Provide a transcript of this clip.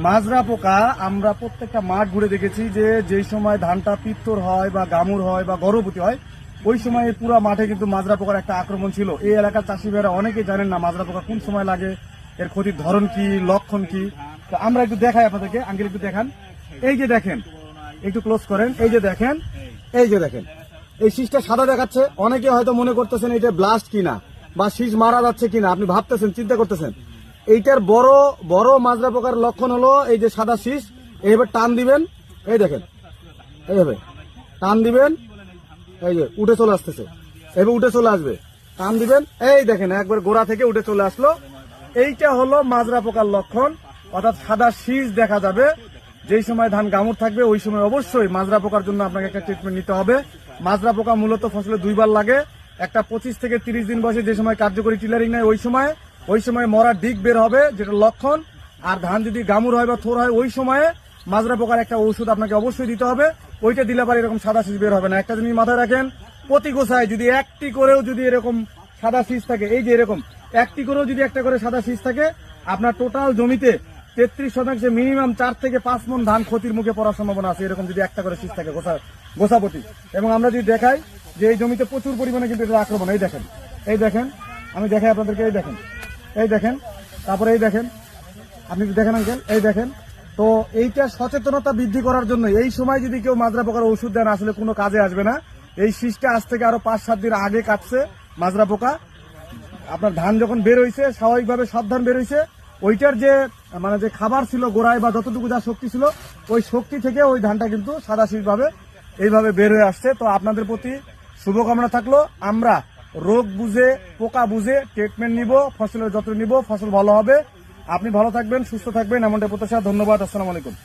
মাজরা পোকা আমরা প্রত্যেকটা মাঠ ঘুরে দেখেছি যে যেই সময় ধানটা পিত্তর হয় বা গামুর হয় বা গর্ভবতী হয় ওই সময় পুরো মাঠে কিন্তু মাজরা পোকার একটা আক্রমণ ছিল। এই এলাকার চাষি ভাইরা অনেকেই জানেন না মাজরা পোকা কোন সময় লাগে, এর ক্ষতির ধরন কি, লক্ষণ কি। তো আমরা একটু দেখাই আপনাদেরকে, আঙ্কেল একটু দেখান। এই যে দেখেন, একটু ক্লোজ করেন, এই যে দেখেন, এই যে দেখেন, এই শীষটা সাদা দেখাচ্ছে। অনেকে হয়তো মনে করতেছেন এটা ব্লাস্ট কিনা বা শীষ মারা যাচ্ছে কিনা, আপনি ভাবতেছেন, চিন্তা করতেছেন। এইটার বড় বড় মাজরা পোকার লক্ষণ হলো এই যে সাদা শীষ। এইভাবে টান দিবেন, এই দেখেন, এইভাবে টান দিবেন, এই যে উঠে চলে আসতেছে, এইভাবে উঠে চলে আসবে, টান দিবেন, এই দেখেন একবার গোড়া থেকে উঠে চলে আসলো। এইটা হলো মাজরা পোকার লক্ষণ, অর্থাৎ সাদা শীষ দেখা যাবে। যেই সময় ধান গামুর থাকবে ওই সময় অবশ্যই মাজরা পোকার জন্য আপনাকে একটা ট্রিটমেন্ট নিতে হবে। মাজরা পোকা মূলত ফসলে দুইবার লাগে, একটা 25 থেকে 30 দিন বয়সে যে সময় কার্যকরী টিলারিং নেয় ওই সময় মরার দিক বের হবে, যেটা লক্ষণ। আর ধান যদি গামুর হয় বা থোর হয় ওই সময়ে মাজরা পোকার একটা ওষুধ আপনাকে অবশ্যই দিতে হবে। ওইটা দিলে পরে এরকম সাদা শীষ বের হবে না। একটা জিনিস মাথায় রাখেন, প্রতি গোছায় যদি একটি করেও যদি এরকম সাদা শীষ থাকে, এই যে এরকম একটি করেও যদি একটা করে সাদা শীষ থাকে, আপনার টোটাল জমিতে 33% মিনিমাম 4 থেকে 5 মণ ধান ক্ষতির মুখে পড়ার সম্ভাবনা আছে, এরকম যদি একটা করে শীষ থাকে গোছাপতি। এবং আমরা যদি দেখাই যে এই জমিতে প্রচুর পরিমাণে কিন্তু এটা আক্রমণ। এই দেখেন, এই দেখেন, আমি দেখাই আপনাদেরকে, এই দেখেন, এই দেখেন, তারপরে এই দেখেন, আপনি দেখেন আঙ্কেল, এই দেখেন। তো এইটা সচেতনতা বৃদ্ধি করার জন্য এই সময় যদি কেউ মাজরা পোকার ওষুধ দেন আসলে কোনো কাজে আসবে না। এই শীষটা আজ থেকে আরো 5-7 দিন আগে কাটছে মাজরা পোকা। আপনার ধান যখন বের হয়েছে, স্বাভাবিকভাবে সব ধান বের হয়েছে, ওইটার যে মানে যে খাবার ছিল গোড়ায় বা যতটুকু যা শক্তি ছিল, ওই শক্তি থেকে ওই ধানটা কিন্তু সাদা শীষ ভাবে এইভাবে বের হয়ে আসছে। তো আপনাদের প্রতি শুভকামনা থাকলো, আমরা রোগ বুঝে পোকা বুঝে ট্রিটমেন্ট নিব, ফসলের যত্ন নিব, ফসল ভালো হবে। আপনি ভালো থাকবেন, সুস্থ থাকবেন, এমনটা প্রত্যাশা। ধন্যবাদ, আসসালামু আলাইকুম।